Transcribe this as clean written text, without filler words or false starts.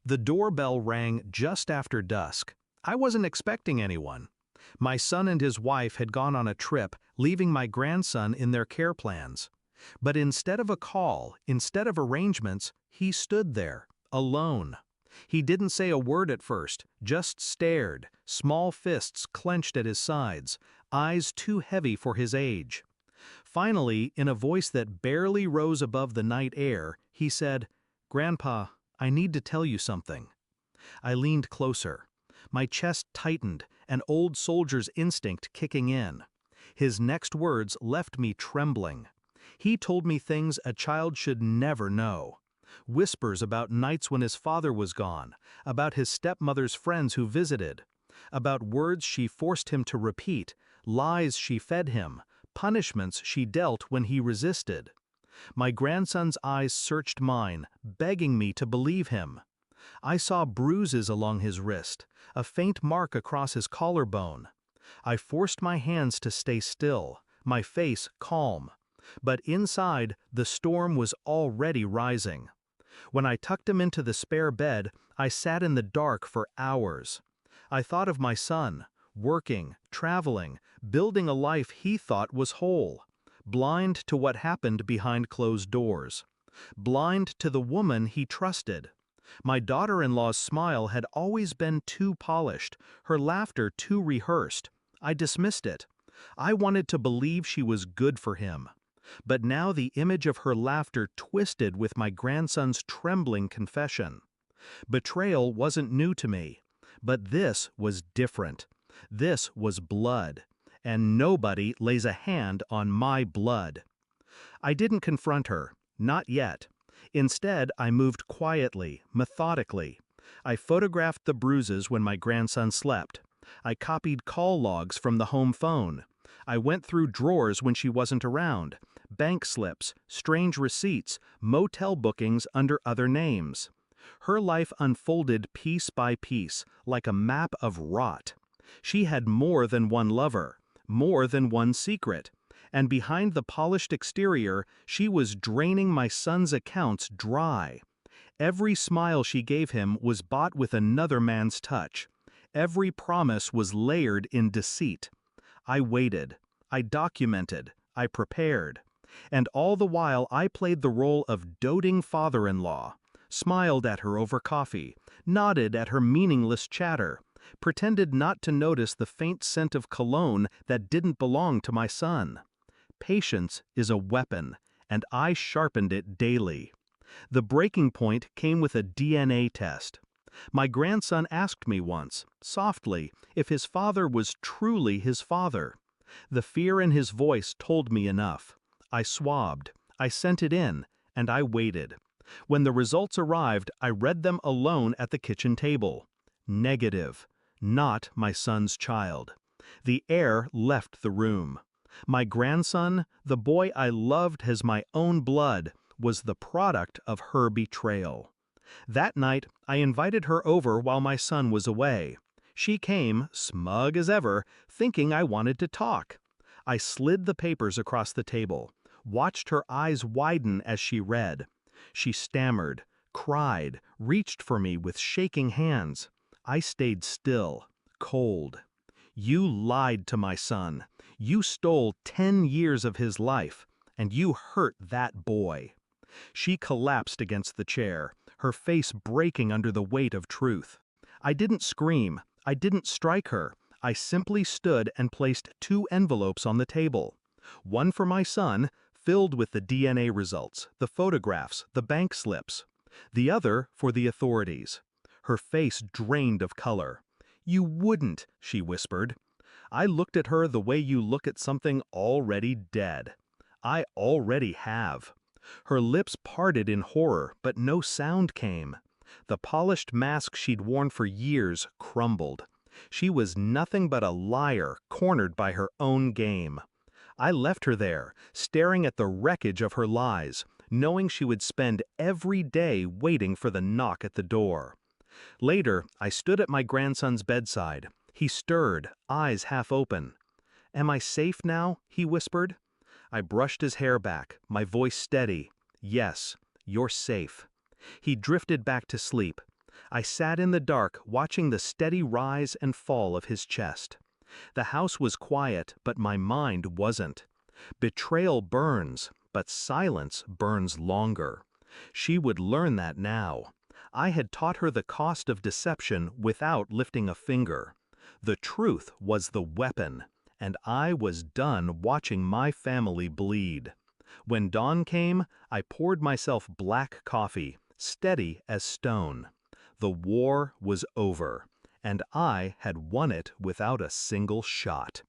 The doorbell rang just after dusk. I wasn't expecting anyone. My son and his wife had gone on a trip, leaving my grandson in their care plans. But instead of a call, instead of arrangements, he stood there, alone. He didn't say a word at first, just stared, small fists clenched at his sides, eyes too heavy for his age. Finally, in a voice that barely rose above the night air, he said, "Grandpa, I need to tell you something." I leaned closer. My chest tightened, an old soldier's instinct kicking in. His next words left me trembling. He told me things a child should never know. Whispers about nights when his father was gone, about his stepmother's friends who visited, about words she forced him to repeat, lies she fed him, punishments she dealt when he resisted. My grandson's eyes searched mine, begging me to believe him. I saw bruises along his wrist, a faint mark across his collarbone. I forced my hands to stay still, my face calm. But inside, the storm was already rising. When I tucked him into the spare bed, I sat in the dark for hours. I thought of my son, working, traveling, building a life he thought was whole, blind to what happened behind closed doors, blind to the woman he trusted. My daughter-in-law's smile had always been too polished, her laughter too rehearsed. I dismissed it. I wanted to believe she was good for him. But now the image of her laughter twisted with my grandson's trembling confession. Betrayal wasn't new to me, but this was different. This was blood, and nobody lays a hand on my blood. I didn't confront her, not yet. Instead, I moved quietly, methodically. I photographed the bruises when my grandson slept. I copied call logs from the home phone. I went through drawers when she wasn't around, bank slips, strange receipts, motel bookings under other names. Her life unfolded piece by piece, like a map of rot. She had more than one lover, more than one secret, and behind the polished exterior, she was draining my son's accounts dry. Every smile she gave him was bought with another man's touch. Every promise was layered in deceit. I waited, I documented, I prepared. And all the while I played the role of doting father-in-law, smiled at her over coffee, nodded at her meaningless chatter, pretended not to notice the faint scent of cologne that didn't belong to my son. Patience is a weapon, and I sharpened it daily. The breaking point came with a DNA test. My grandson asked me once, softly, if his father was truly his father. The fear in his voice told me enough. I swabbed, I sent it in, and I waited. When the results arrived, I read them alone at the kitchen table. Negative. Not my son's child. The air left the room. My grandson, the boy I loved as my own blood, was the product of her betrayal. That night, I invited her over while my son was away. She came, smug as ever, thinking I wanted to talk. I slid the papers across the table, watched her eyes widen as she read. She stammered, cried, reached for me with shaking hands. I stayed still, cold. You lied to my son. You stole 10 years of his life, and you hurt that boy. She collapsed against the chair, her face breaking under the weight of truth. I didn't scream. I didn't strike her. I simply stood and placed 2 envelopes on the table. One for my son, filled with the DNA results, the photographs, the bank slips. The other for the authorities. Her face drained of color. "You wouldn't," she whispered. I looked at her the way you look at something already dead. I already have. Her lips parted in horror, but no sound came. The polished mask she'd worn for years crumbled. She was nothing but a liar, cornered by her own game. I left her there, staring at the wreckage of her lies, knowing she would spend every day waiting for the knock at the door. Later, I stood at my grandson's bedside. He stirred, eyes half open. "Am I safe now?" he whispered. I brushed his hair back, my voice steady. "Yes, you're safe." He drifted back to sleep. I sat in the dark, watching the steady rise and fall of his chest. The house was quiet, but my mind wasn't. Betrayal burns, but silence burns longer. She would learn that now. I had taught her the cost of deception without lifting a finger. The truth was the weapon, and I was done watching my family bleed. When dawn came, I poured myself black coffee, steady as stone. The war was over, and I had won it without a single shot.